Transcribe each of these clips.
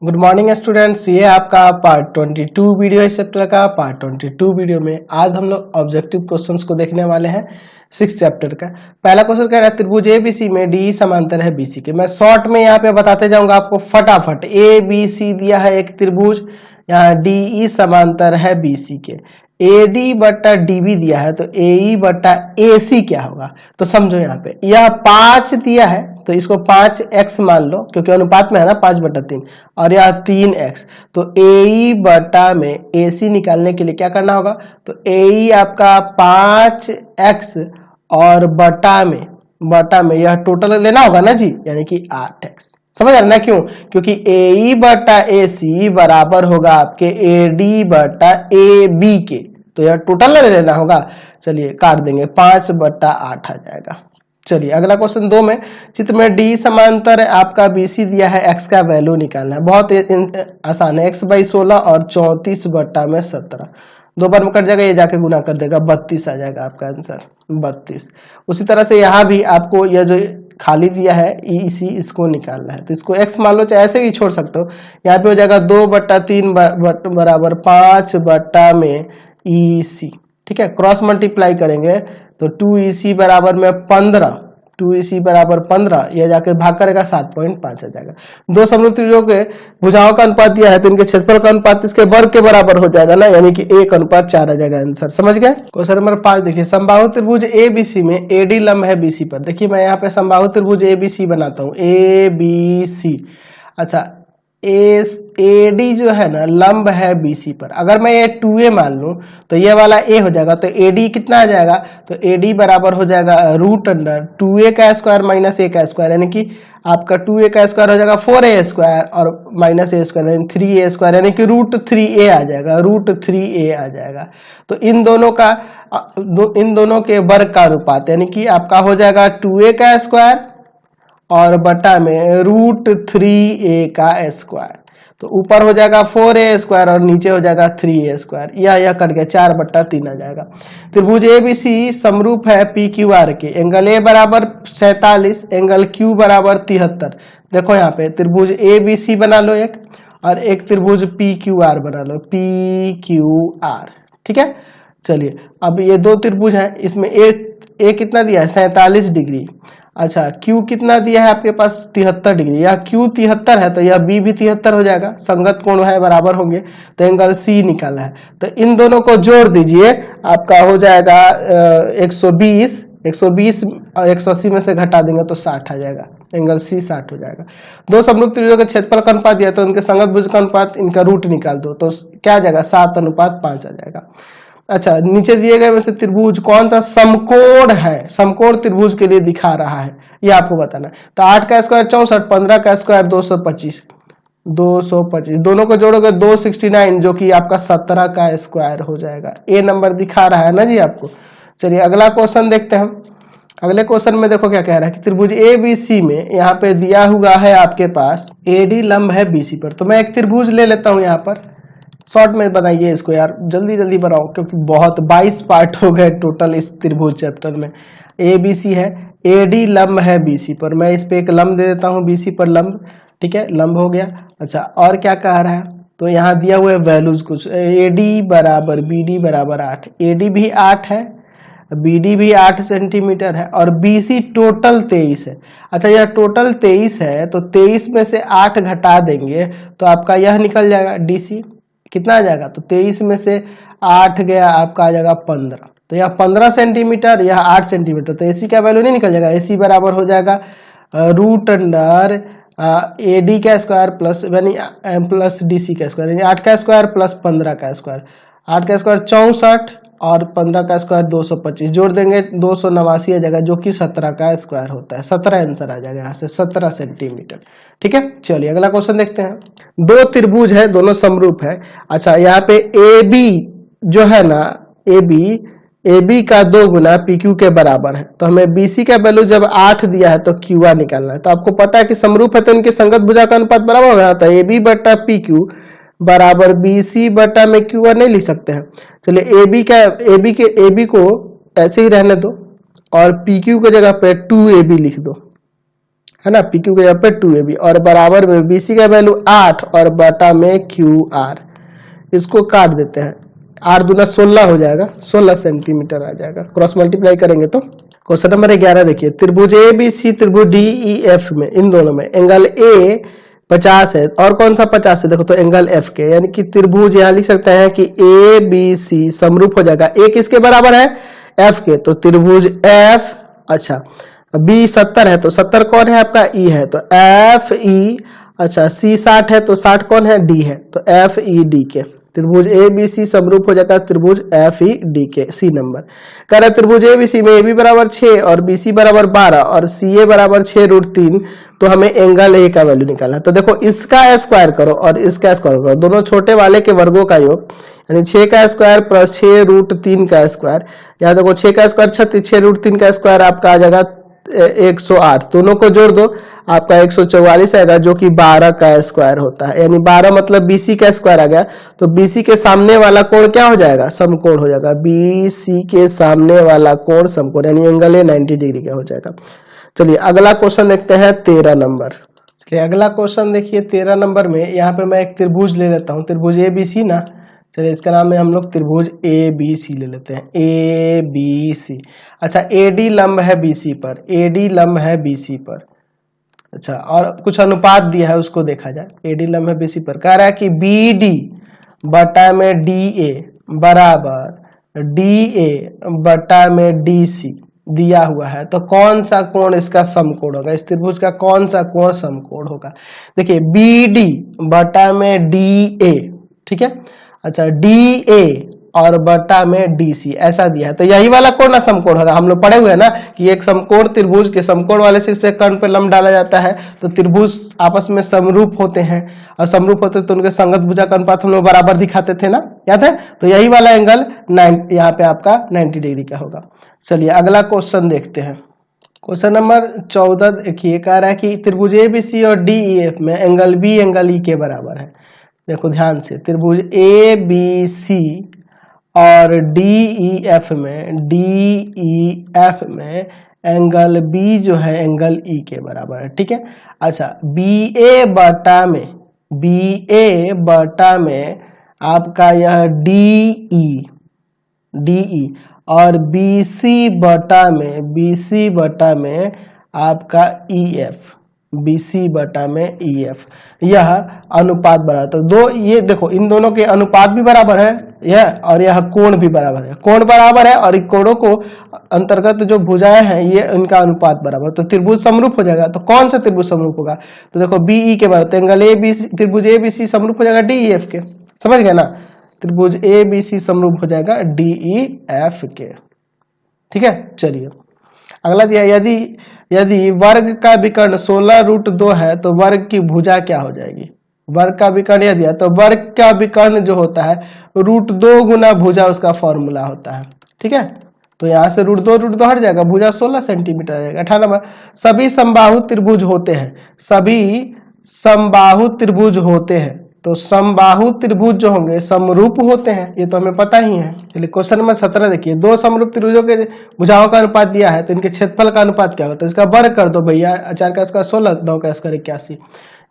Good morning students, ये आपका part 22 video इस चैप्टर का। पार्ट 22 वीडियो में आज हम लोग ऑब्जेक्टिव क्वेश्चंस को देखने वाले हैं 6 चैप्टर का। पहला क्वेश्चन कह रहा है त्रिभुज एबीसी में डी समांतर है बीसी के। मैं शॉर्ट में यहाँ पे बताते जाऊंगा आपको फटाफट। ए बी सी दिया है एक त्रिभुज, यहाँ डी समांतर है बीसी के। AD बट्टा DB दिया है तो AE बट्टा AC क्या होगा, तो समझो यहाँ पे यह 5 दिया है तो इसको 5x मान लो क्योंकि अनुपात में है ना 5/3, और यह 3x। तो AE बट्टा में AC निकालने के लिए क्या करना होगा, तो AE आपका 5x और बटा में यह टोटल लेना होगा ना जी, यानी कि 8x। समझ रहे ना क्यों, क्योंकि AE बट्टा AC बराबर होगा आपके AD बट्टा AB के, तो यह टोटल ले लेना होगा। चलिए काट देंगे, 5/8 आ जाएगा। चलिए अगला क्वेश्चन 2 में चित्र में डी समांतर आपका BC दिया है, x का वैल्यू निकालना है। बहुत आसान है, x/16 और 34/17। 2 बार में कट जाएगा, ये जाके गुना कर देगा, 32 आ जाएगा आपका आंसर 32। उसी तरह से यहाँ भी आपको यह जो खाली दिया है EC इसको निकालना है, तो इसको x मान लो, चाहे ऐसे भी छोड़ सकते हो। यहाँ पे हो जाएगा 2/3 बराबर 5 में EC। ठीक है, क्रॉस मल्टीप्लाई करेंगे तो 2EC बराबर में 15, 2EC बराबर 15, यह जाकर भाग करेगा 7.5 आ जाएगा। दो समरूप त्रिभुजों के भुजाओं का अनुपात दिया है तो इनके क्षेत्रफल का अनुपात इसके वर्ग के बराबर हो जाएगा ना, यानी कि 1:4 आ जाएगा आंसर। समझ गए। क्वेश्चन नंबर 5 देखिए, समबाहु त्रिभुज ABC में AD लंब है BC पर। देखिए मैं यहाँ पे समबाहु त्रिभुज ABC बनाता हूँ, ABC। अच्छा, AD जो है ना लंब है BC पर। अगर मैं ये 2A मान लूं तो ये वाला A हो जाएगा, तो AD कितना आ जाएगा, तो AD बराबर हो जाएगा √2A का स्क्वायर माइनस A का स्क्वायर, यानी कि आपका 2A का स्क्वायर हो जाएगा 4A स्क्वायर और माइनस A स्क्वायर यानी 3A स्क्वायर, यानी कि √3A आ जाएगा, √3A आ जाएगा। तो इन दोनों के वर्ग का अनुपात यानी कि आपका हो जाएगा 2A का स्क्वायर और बटा में √3A का स्क्वायर। तो ऊपर हो जाएगा 4A स्क्वायर और नीचे हो जाएगा 3A स्क्वायर। यह कट गया, 4/3 आ जाएगा। त्रिभुज ABC समरूप है PQR के। एंगल A बराबर 47, एंगल Q बराबर 73। देखो यहाँ पे त्रिभुज ABC बना लो एक, और एक त्रिभुज PQR बना लो, PQR। ठीक है, चलिए अब ये दो त्रिभुज है, इसमें A कितना दिया है 47 डिग्री। अच्छा, Q कितना दिया है आपके पास 73 डिग्री। यह Q 73 है तो यह B भी 73 हो जाएगा, संगत कोण है, बराबर होंगे, तो एंगल C निकाला है। तो इन दोनों को जोड़ दीजिए, आपका हो जाएगा 120 और 180 में से घटा देंगे तो 60 आ जाएगा, एंगल C 60 हो जाएगा। दो समरूप त्रिभुजों के क्षेत्रफल का अनुपात दिया तो उनके संगत भुज का अनुपात, इनका रूट निकाल दो तो क्या आ जाएगा 7:5 आ जाएगा। अच्छा, नीचे दिए गए में से त्रिभुज कौन सा समकोण है, समकोण त्रिभुज के लिए दिखा रहा है, ये आपको बताना है। तो 8 का स्क्वायर 64, 15 का स्क्वायर 225, दोनों को जोड़ोगे 269, जो कि आपका 17 का स्क्वायर हो जाएगा। ए नंबर दिखा रहा है ना जी आपको। चलिए अगला क्वेश्चन देखते हैं हम। अगले क्वेश्चन में देखो क्या कह रहा है कि त्रिभुज ABC में यहाँ पे दिया हुआ है आपके पास AD लंब है BC पर। तो मैं एक त्रिभुज ले लेता हूँ यहाँ पर, शॉर्ट में बताइए इसको यार, जल्दी जल्दी बनाओ क्योंकि बहुत 22 पार्ट हो गए टोटल इस त्रिभुज चैप्टर में। ABC है, AD लंब है BC पर, मैं इस पे एक लंब दे देता हूँ BC पर लंब। ठीक है, लंब हो गया। अच्छा, और क्या कह रहा है, तो यहाँ दिया हुआ है वैल्यूज कुछ, AD बराबर BD बराबर 8, AD भी 8 है, BD भी 8 सेंटीमीटर है, और BC टोटल 23 है। अच्छा, यह टोटल 23 है तो 23 में से 8 घटा देंगे तो आपका यह निकल जाएगा DC। कितना आ जाएगा, तो 23 में से 8 गया आपका आ जाएगा 15, तो यह 15 सेंटीमीटर, यह 8 सेंटीमीटर, तो AC का वैल्यू नहीं निकल जाएगा। AC बराबर हो जाएगा √AD का स्क्वायर प्लस DC का स्क्वायर, यानी 8 का स्क्वायर प्लस 15 का स्क्वायर। 8 का स्क्वायर 64 और 15 का स्क्वायर 225, जोड़ देंगे 289 आ जाएगा, जो कि 17 का स्क्वायर होता है। 17 आंसर आ जाएगा यहाँ से, 17 सेंटीमीटर। ठीक है, चलिए अगला क्वेश्चन देखते हैं। दो त्रिभुज है, दोनों समरूप है। अच्छा, यहाँ पे AB जो है ना, AB का 2 गुना PQ के बराबर है, तो हमें BC का वैल्यू जब 8 दिया है तो QR निकालना है। तो आपको पता है कि समरूप है तो इनके संगत भुजा का अनुपात बराबर हो रहा था, AB बटा PQ बराबर BC बटा में QR नहीं लिख सकते हैं। चलिए AB को ऐसे ही रहने दो और PQ की जगह पे 2AB लिख दो। है ना, पी क्यू के जगह पे 2ab और बराबर में BC का वैल्यू 8 और बटा में QR। इसको काट देते हैं, 8 दूना 16 हो जाएगा, 16 सेंटीमीटर आ जाएगा। क्रॉस मल्टीप्लाई करेंगे तो क्वेश्चन नंबर 11 देखिए, त्रिभुज ABC त्रिभुज DEF में, इन दोनों में एंगल A 50 है और कौन सा 50 है, देखो तो एंगल F के, यानी कि त्रिभुज यहाँ लिख सकते हैं कि ABC समरूप हो जाएगा। A किसके बराबर है, F के, तो त्रिभुज F, अच्छा B 70 है तो 70 कौन है आपका, E है, तो FE, अच्छा C 60 है तो 60 कौन है, D है, तो FED के त्रिभुज ABC समरूप हो जाएगा त्रिभुज FED के। सी नंबर कह रहा है त्रिभुज ABC में AB बराबर 6 और BC बराबर 12 और CA बराबर 6√3, तो हमें एंगल A का वैल्यू निकालना है। तो देखो इसका स्क्वायर करो और इसका स्क्वायर करो, दोनों छोटे वाले के वर्गों का योग, यानी 6 का स्क्वायर प्लस 6√3 का स्क्वायर। यहाँ देखो 6 का स्क्वायर 36, 6√3 का स्क्वायर आपका आ जाएगा 108, दोनों को जोड़ दो आपका 144 आएगा, जो कि 12 का स्क्वायर होता है, यानी 12 मतलब BC का स्क्वायर आ गया। तो BC के सामने वाला कोण क्या हो जाएगा, समकोण हो जाएगा। BC के सामने वाला कोण समकोण, यानी एंगल A 90 डिग्री का हो जाएगा। चलिए अगला क्वेश्चन देखते हैं 13 नंबर। चलिए अगला क्वेश्चन देखिए 13 नंबर में, यहाँ पे मैं एक त्रिभुज ले लेता हूँ, त्रिभुज ABC ना, चलिए इसका नाम है हम लोग त्रिभुज ABC ले लेते हैं, ABC। अच्छा AD लंब है BC पर, AD लंब है BC पर, अच्छा और कुछ अनुपात दिया है उसको देखा जाए। AD लंब है BC पर, कह रहा है कि BD बटा में DA बराबर DA बटा में DC दिया हुआ है, तो कौन सा कोण इसका समकोण होगा, इस त्रिभुज का कौन सा कोण समकोण होगा। देखिए BD बटा में DA, ठीक है, अच्छा DA और बटा में DC ऐसा दिया है, तो यही वाला कोण ना समकोण होगा। हम लोग पढ़े हुए हैं ना कि एक समकोण त्रिभुज के समकोण वाले शीर्ष से कर्ण पे लंब डाला जाता है, तो त्रिभुज आपस में समरूप होते हैं और समरूप होते तो उनके संगत भुजा का अनुपात हम लोग बराबर दिखाते थे ना, याद है, तो यही वाला एंगल यहाँ पे आपका 90 डिग्री का होगा। चलिए अगला क्वेश्चन देखते हैं, क्वेश्चन नंबर 14 देखिए, कह रहा है कि त्रिभुज ABC और DEF में एंगल B एंगल E के बराबर है। देखो ध्यान से, त्रिभुज ABC और DEF में एंगल B जो है एंगल E के बराबर है, ठीक है। अच्छा BA बटा में आपका यह DE और BC बटा में आपका EF, BC बटा में EF, यह अनुपात बराबर, तो दो ये देखो इन दोनों के अनुपात भी बराबर है यह, और यह कोण भी बराबर है, कोण बराबर है और इन कोणों को अंतर्गत जो भुजाएं हैं ये इनका अनुपात बराबर, तो त्रिभुज समरूप हो जाएगा। तो कौन सा त्रिभुज समरूप होगा, तो देखो BE के बराबर, तो एंगल ABC त्रिभुज ABC समरूप हो जाएगा DEF के, समझ गए ना, त्रिभुज ABC समरूप हो जाएगा DEF के, ठीक है। चलिए अगला दिया, यदि वर्ग का विकर्ण 16√2 है तो वर्ग की भुजा क्या हो जाएगी, वर्ग का विकर्ण यह दिया, तो वर्ग का विकर्ण जो होता है √2 गुना भुजा उसका फॉर्मूला होता है, ठीक है। तो यहाँ से √2 हट जाएगा, भुजा 16 सेंटीमीटर आ जाएगा। 18 नंबर, सभी समबाहु त्रिभुज होते हैं, सभी समबाहु त्रिभुज होते हैं, तो समबाहु त्रिभुज जो होंगे समरूप होते हैं, ये तो हमें पता ही है। चलिए क्वेश्चन नंबर 17 देखिए, दो समरूप त्रिभुजों के भुजाओं का अनुपात दिया है, तो इनके क्षेत्रफल का अनुपात क्या होता है, इसका वर्ग कर दो भैया, 4 का स्क्वायर 16, 9 का स्क्वायर 81।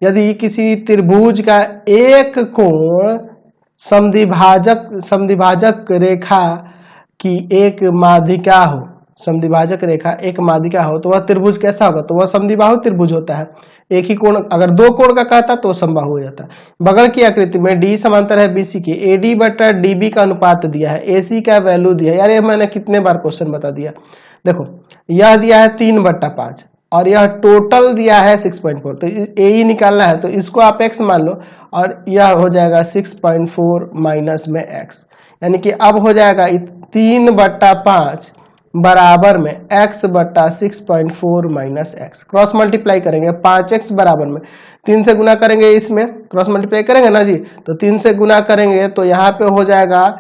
यदि किसी त्रिभुज का एक कोण समद्विभाजक रेखा की एक माध्यिका हो, समद्विभाजक रेखा एक माध्यिका हो, तो वह त्रिभुज कैसा होगा, तो वह समद्विबाहु त्रिभुज होता है। एक ही कोण, अगर दो कोण का कहता तो समबाहु हो जाता। बगल की आकृति में D समांतर है BC के, AD बटा DB का अनुपात दिया है, AC का वैल्यू दिया है। यार ये मैंने कितने बार क्वेश्चन बता दिया, देखो यह दिया है 3/5 और यह टोटल दिया है 6.4, तो AE निकालना है, तो इसको आप x मान लो और यह हो जाएगा 6.4 माइनस में x, यानी कि अब हो जाएगा 3/5 बराबर में x बटा 6.4 माइनस एक्स। क्रॉस मल्टीप्लाई करेंगे, 5x बराबर में 3 से गुना करेंगे, इसमें क्रॉस मल्टीप्लाई करेंगे ना जी, तो 3 से गुना करेंगे तो यहाँ पे हो जाएगा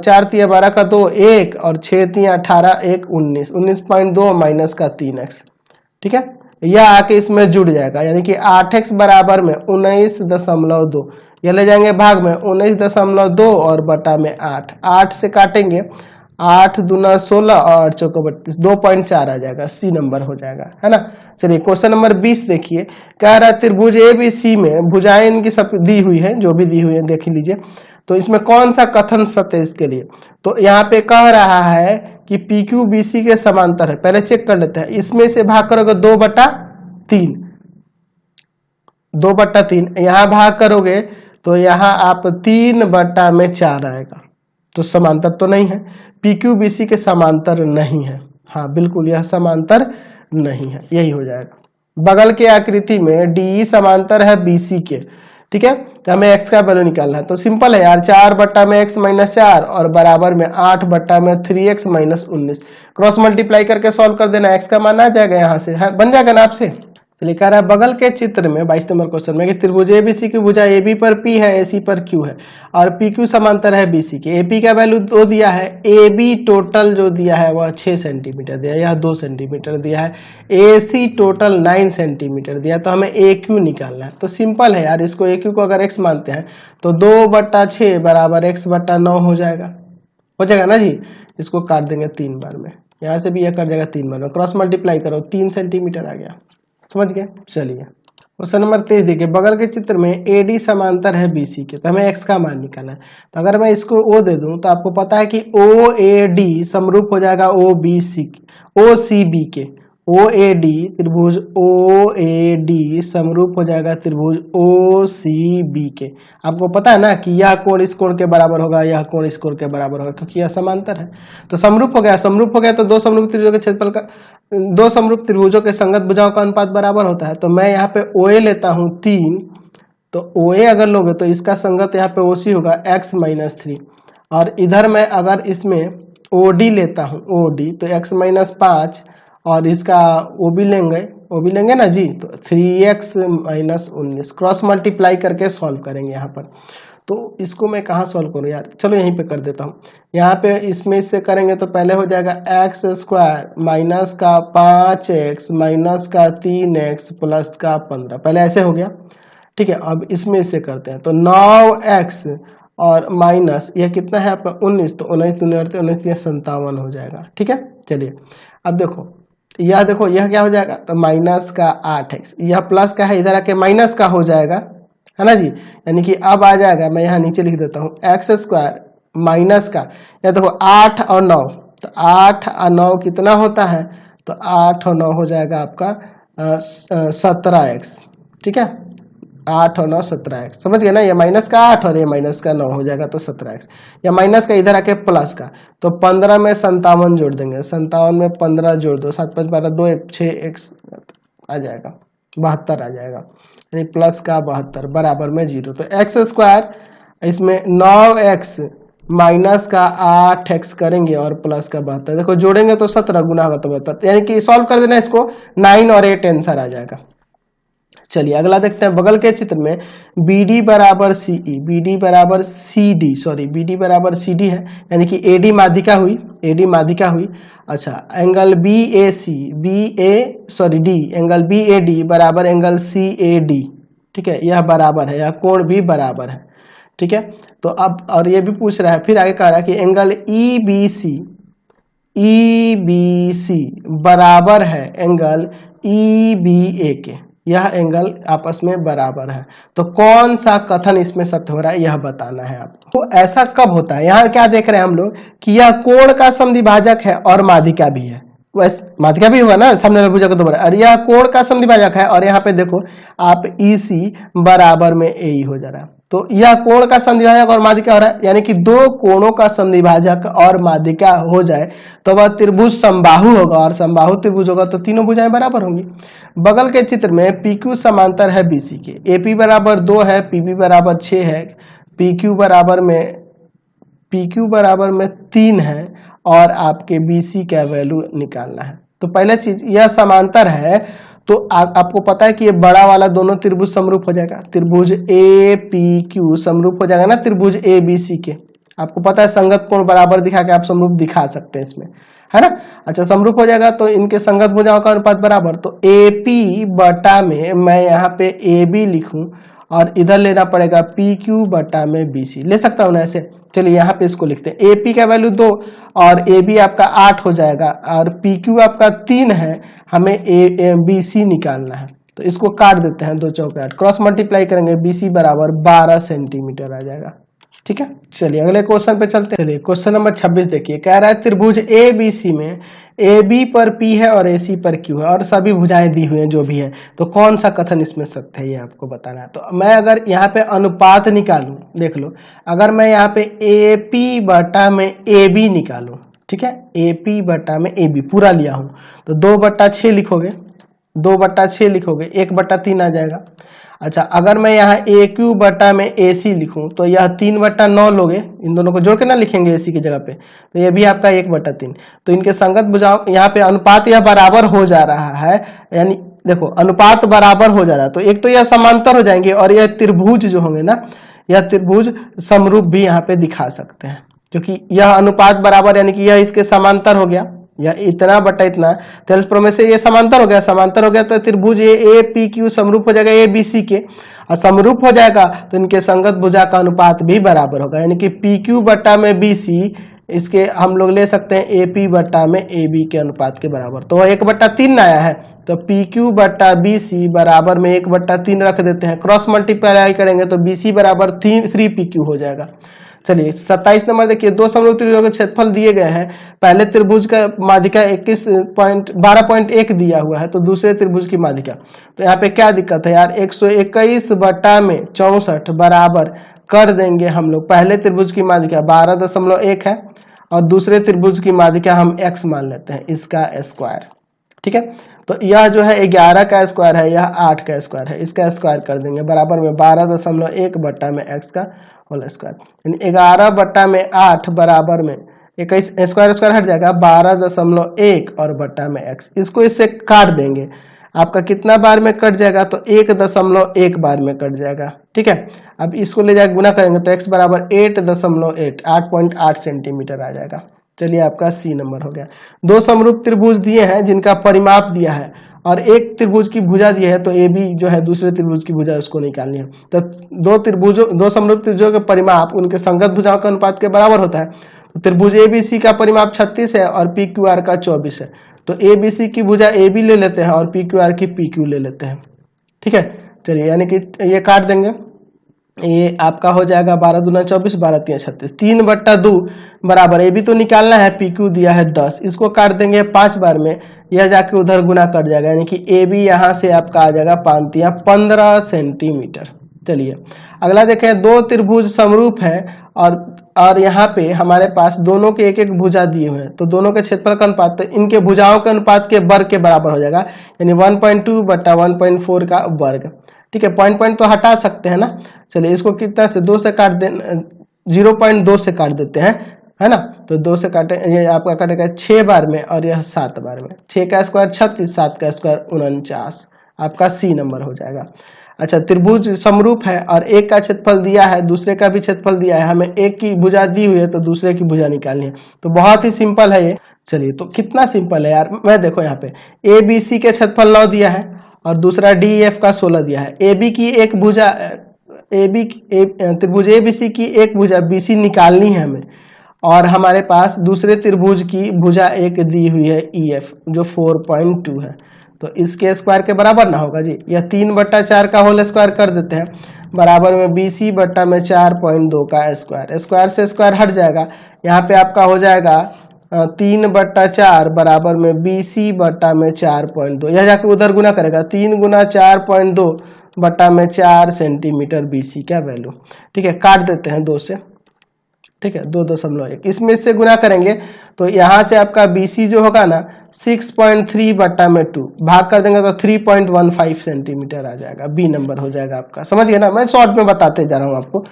4 तिया 12 का 2 1 और 6 तिया 18 1 19, 19.2 माइनस का 3x, ठीक है। यह आके इसमें जुड़ जाएगा, यानी कि 8x बराबर में 19.2, यह ले जाएंगे भाग में 19.2 और बटा में 8 से काटेंगे 8 दूना 16 और चौको 32, 2.4 आ जाएगा, सी नंबर हो जाएगा, है ना। चलिए क्वेश्चन नंबर 20 देखिए, कह रहा है त्रिभुज ABC में भुजाएं इनकी सब दी हुई है, जो भी दी हुई है देख लीजिए। तो इसमें कौन सा कथन सत्य है इसके लिए, तो यहाँ पे कह रहा है कि PQ BC के समांतर है। पहले चेक कर लेते हैं, इसमें से भाग करोगे 2/3, 2/3 यहाँ भाग करोगे तो यहाँ आप 3/4 आएगा, तो समांतर तो नहीं है, PQ BC के समांतर नहीं है। हाँ बिल्कुल, यह समांतर नहीं है, यही हो जाएगा। बगल के आकृति में DE समांतर है BC के, ठीक है। तो हमें x का वैल्यू निकालना है, तो सिंपल है यार, 4/x-4 और बराबर में 8/3x - 19, क्रॉस मल्टीप्लाई करके सॉल्व कर देना, x का मान आ जाएगा, यहाँ से बन जाएगा ना आपसे। चलिए कह रहा है बगल के चित्र में 22 नंबर क्वेश्चन में कि त्रिभुज ABC की भुजा AB पर P है, AC पर Q है और PQ समांतर है BC के। AP का वैल्यू 2 दिया है, AB टोटल जो दिया है वह 6 सेंटीमीटर दिया है, यह 2 सेंटीमीटर दिया है, AC टोटल 9 सेंटीमीटर दिया, तो हमें AQ निकालना है। तो सिंपल है यार, इसको AQ को अगर x मानते हैं तो 2/6 बराबर x/9 हो जाएगा ना जी। इसको काट देंगे 3 बार में, यहाँ से भी यह कट जाएगा 3 बार में, क्रॉस मल्टीप्लाई करो 3 सेंटीमीटर आ गया, समझ गए। चलिए क्वेश्चन नंबर 23 देखिए, बगल के चित्र में AD समांतर है BC के, तो हमें x का मान निकालना है। तो अगर मैं इसको O दे दूं तो आपको पता है कि OAD समरूप हो जाएगा OCB के, OAD त्रिभुज OAD समरूप हो जाएगा त्रिभुज OCB के। आपको पता है ना कि यह कोण इस कोण के बराबर होगा, यह कोण इस कोण के बराबर होगा, क्योंकि यह समांतर है। तो समरूप हो गया, समरूप हो गया तो दो समरूप त्रिभुजों के क्षेत्रफल का, दो समरूप त्रिभुजों के संगत भुजाओं का अनुपात बराबर होता है। तो मैं यहाँ पे OA लेता हूँ 3, तो OA अगर लोगे तो इसका संगत यहाँ पे OC होगा x - 3, और इधर मैं अगर इसमें OD लेता हूँ OD तो x - 5 और इसका OB लेंगे ना जी, तो 3x - 19, क्रॉस मल्टीप्लाई करके सॉल्व करेंगे यहाँ पर। तो इसको मैं कहाँ सॉल्व करूँ यार, चलो यहीं पे कर देता हूँ। यहाँ पे इसमें से करेंगे तो पहले हो जाएगा x² माइनस का 5x माइनस का 3x प्लस का 15, पहले ऐसे हो गया, ठीक है। अब इसमें से करते हैं, तो 9x और माइनस यह कितना है आपका 19, तो 19 दूनी 19 यह 57 हो जाएगा, ठीक है। चलिए अब देखो यह क्या हो जाएगा, तो माइनस का 8x, यह प्लस का है, इधर आके माइनस का हो जाएगा, है ना जी। यानी कि अब आ जाएगा, मैं यहाँ नीचे लिख देता हूँ x² माइनस का, या देखो 8 और 9, तो 8 और 9 कितना होता है, तो 8 और 9 हो जाएगा आपका 17x, ठीक है। 8 और 9 17x, समझ गए ना। ये माइनस का 8 और ये माइनस का 9 हो जाएगा, तो 17x, या माइनस का इधर आके प्लस का, तो 15 में 57 जोड़ देंगे, 57 में 15 जोड़ दो, 7 5 12 2 6x आ जाएगा 72 आ जाएगा, यानी प्लस का 72 बराबर में 0। तो x² इसमें 9x माइनस का 8x करेंगे और प्लस का 72, देखो जोड़ेंगे तो 17 गुना होगा तो 72, यानी कि सॉल्व कर देना इसको, 9 और 8 आंसर आ जाएगा। चलिए अगला देखते हैं, बगल के चित्र में BD बराबर CE, BD बराबर CD, सॉरी BD बराबर CD है, यानी कि AD माध्यिका हुई, अच्छा। एंगल D एंगल BAD बराबर एंगल CAD, ठीक है, यह बराबर है, यह कोण भी बराबर है, ठीक है। तो अब और ये भी पूछ रहा है, फिर आगे कह रहा है कि एंगल EBC बराबर है एंगल EBA के, यह एंगल आपस में बराबर है। तो कौन सा कथन इसमें सत्य हो रहा है यह बताना है आपको। तो ऐसा कब होता है, यहाँ क्या देख रहे हैं हम लोग कि यह कोण का समद्विभाजक है और माध्यिका भी है, वैसे माध्यिका भी हुआ ना, सामने भुजा को दोबारा, और यह कोण का समद्विभाजक है, और यहाँ पे देखो आप EC बराबर में AE हो जा रहा है, तो यह कोण का समद्विभाजक और माध्यिका हो रहा है, यानी कि दो कोणों का समद्विभाजक और माध्यिका हो जाए तो वह त्रिभुज समबाहु होगा, और समबाहु त्रिभुज होगा तो तीनों भुजाएं बराबर होंगी। बगल के चित्र में PQ समांतर है BC के, AP बराबर 2 है, PB बराबर 6 है, PQ बराबर में 3 है, और आपके BC का वैल्यू निकालना है। तो पहले चीज यह समांतर है, तो आपको पता है कि ये बड़ा वाला दोनों त्रिभुज समरूप हो जाएगा, त्रिभुज APQ समरूप हो जाएगा ना त्रिभुज ABC के। आपको पता है संगत कोण बराबर दिखा के आप समरूप दिखा सकते हैं इसमें, है ना। अच्छा समरूप हो जाएगा तो इनके संगत भुजाओं का अनुपात बराबर, तो AP बटा में मैं यहाँ पे AB लिखूं और इधर लेना पड़ेगा पी क्यू बटा में बी सी। ले सकता हूँ ना ऐसे? चलिए यहाँ पे इसको लिखते हैं, ए पी का वैल्यू 2 और ए बी आपका 8 हो जाएगा और पी क्यू आपका 3 है, हमें ए बी सी निकालना है। तो इसको काट देते हैं, 2 चौके 8, क्रॉस मल्टीप्लाई करेंगे, बी सी बराबर 12 सेंटीमीटर आ जाएगा। ठीक है, चलिए अगले क्वेश्चन पे चलते हैं। चलिए क्वेश्चन नंबर 26 देखिए, कह रहा है त्रिभुज ए बी सी में ए बी पर पी है और ए सी पर क्यू है और सभी भुजाएं दी हुई हैं जो भी है, तो कौन सा कथन इसमें सत्य है ये आपको बताना है। तो मैं अगर यहाँ पे अनुपात निकालूं, देख लो, अगर मैं यहाँ पे ए पी बटा में ए बी निकालूं, ठीक है, ए पी बटा में ए बी पूरा लिया हूं, तो 2/6 लिखोगे, 2/6 लिखोगे, 1/3 आ जाएगा। अच्छा, अगर मैं यहाँ ए क्यू बटा में ए सी लिखूं तो यह 3/9 लोगे, इन दोनों को जोड़ के ना लिखेंगे ए सी की जगह पे, तो ये भी आपका 1/3। तो इनके संगत भुजाओं, यहाँ पे अनुपात यह बराबर हो जा रहा है, यानी देखो अनुपात बराबर हो जा रहा है, तो एक तो यह समांतर हो जाएंगे और यह त्रिभुज जो होंगे ना, यह त्रिभुज समरूप भी यहाँ पे दिखा सकते हैं, क्योंकि यह अनुपात बराबर यानी कि यह इसके समांतर हो गया, या इतना बटा इतना, तेल्स प्रो में से ये समांतर हो गया, समांतर हो गया तो त्रिभुज ए पी क्यू समरूप हो जाएगा ए बी सी के, और समरूप हो जाएगा तो इनके संगत भुजा का अनुपात भी बराबर होगा, यानी कि पी क्यू बटा में बी सी, इसके हम लोग ले सकते हैं ए पी बटा में ए बी के अनुपात के बराबर। तो 1/3 आया है, तो पी क्यू बटा बी सी बराबर में 1/3 रख देते हैं, क्रॉस मल्टीप्लाई करेंगे तो बी सी बराबर 3 पी क्यू हो जाएगा। चलिए 27 नंबर देखिए, दो समरूप त्रिभुजों के क्षेत्रफल दिए गए हैं, पहले त्रिभुज का माध्यिका 12.1 दिया हुआ है, तो दूसरे त्रिभुज की माध्यिका, तो यहाँ पे क्या दिक्कत है यार, 121 बटा में 64 बराबर कर देंगे हम लोग, पहले त्रिभुज की माध्यिका 12.1 है और दूसरे त्रिभुज की माध्यिका हम x मान लेते हैं, इसका स्क्वायर। ठीक है, तो यह जो है 11 का स्क्वायर है, यह 8 का स्क्वायर है, इसका स्क्वायर कर देंगे, बराबर में 12.1 बटा में x का होल स्क्वायर, यानी 11 बटा में 8 बराबर में 21, स्क्वायर स्क्वायर हट जाएगा, 12.1 और बटा में x, इसको इससे काट देंगे, आपका कितना बार में कट जाएगा, तो 1.1 बार में कट जाएगा। ठीक है, अब इसको ले जाकर गुना करेंगे तो x बराबर 8.8 सेंटीमीटर आ जाएगा। चलिए आपका सी नंबर हो गया। दो समरूप त्रिभुज दिए हैं जिनका परिमाप दिया है और एक त्रिभुज की भुजा दी है, तो ए बी जो है दूसरे त्रिभुज की भुजा उसको निकालनी है। तो दो समरूप त्रिभुजों के परिमाप उनके संगत भुजाओं के अनुपात के बराबर होता है। तो त्रिभुज ए बी सी का परिमाप 36 है और पी क्यू आर का 24 है, तो ए बी सी की भुजा ए बी ले लेते हैं और पी क्यू आर की पी क्यू ले लेते हैं। ठीक है, चलिए यानी कि ये काट देंगे, ये आपका हो जाएगा 12 दूना 24, 12 3 36, 3/2 बराबर, ए बी तो निकालना है, पी क्यू दिया है 10, इसको काट देंगे 5 बार में, यह जाके उधर गुना कर जाएगा, यानी कि ए बी यहाँ से आपका आ जाएगा 15 सेंटीमीटर। चलिए अगला देखें, दो त्रिभुज समरूप है और यहाँ पे हमारे पास दोनों के एक एक भुजा दिए हुए हैं, तो दोनों के क्षेत्रफल का अनुपात तो इनके भुजाओं के अनुपात के वर्ग के बराबर हो जाएगा, यानी 1.2 बटा 1.4 का वर्ग। ठीक है, पॉइंट तो हटा सकते हैं ना, चलिए इसको कितना से 2 से काट दे, 0.2 से काट देते हैं, है ना, तो 2 से काटे, ये आपका काटेगा 6 बार में और यह 7 बार में, 6 का स्क्वायर 36, 7 का स्क्वायर 49, आपका सी नंबर हो जाएगा। अच्छा, त्रिभुज समरूप है और एक का क्षेत्रफल दिया है, दूसरे का भी क्षेत्रफल दिया है, हमें एक की भुजा दी हुई है तो दूसरे की भुजा निकालनी है, तो बहुत ही सिंपल है ये। चलिए तो कितना सिंपल है यार, मैं देखो यहाँ पे ए बी सी के क्षेत्रफल 9 दिया है और दूसरा डी एफ का 16 दिया है, ए बी की एक भुजा त्रिभुज ए बी सी की एक भुजा बी सी निकालनी है हमें, और हमारे पास दूसरे त्रिभुज की भुजा एक दी हुई है ई एफ जो 4.2 है, तो इसके स्क्वायर के बराबर ना होगा जी, यह 3/4 का होल स्क्वायर कर देते हैं, बराबर में बी सी बटा में 4.2 का स्क्वायर, स्क्वायर से स्क्वायर हट जाएगा, यहाँ पे आपका हो जाएगा 3/4 बराबर में बी सी बटा में 4.2, यह जाके उधर गुना करेगा, 3 गुना 4.2 बटा में 4 सेंटीमीटर बी सी का वैल्यू। ठीक है, काट देते हैं 2 से, ठीक है, 2.1, इसमें से गुना करेंगे तो यहाँ से आपका बी सी जो होगा ना 6.3 बटा में 2 भाग कर देंगे तो 3.15 सेंटीमीटर आ जाएगा, बी नंबर हो जाएगा आपका। समझ गए ना, मैं शॉर्ट में बताते जा रहा हूँ आपको।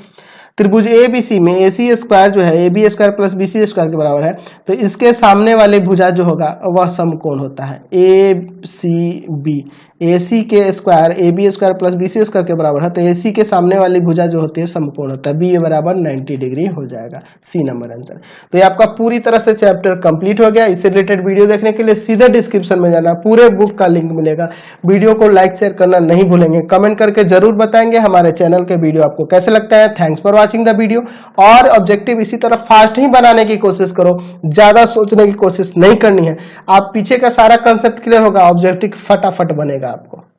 त्रिभुज ABC में AC स्क्वायर जो है AB square plus BC square के बराबर है, तो इसके सामने वाले भुजा जो होगा वह समकोण होता है ACB। AC के square AB square plus BC square के बराबर है, तो AC के सामने वाली भुजा जो होती है समकोण होता है, B बराबर 90 डिग्री हो जाएगा, C नंबर आंसर। तो ये आपका पूरी तरह से चैप्टर कंप्लीट हो गया। इससे रिलेटेड वीडियो देखने के लिए सीधे डिस्क्रिप्शन में जाना, पूरे बुक का लिंक मिलेगा। वीडियो को लाइक शेयर करना नहीं भूलेंगे, कमेंट करके जरूर बताएंगे हमारे चैनल के वीडियो आपको कैसे लगता है। Thanks for watching the video. और ऑब्जेक्टिव इसी तरह फास्ट ही बनाने की कोशिश करो, ज्यादा सोचने की कोशिश नहीं करनी है। आप पीछे का सारा कंसेप्ट क्लियर होगा, ऑब्जेक्टिव फटाफट बनेगा आपको।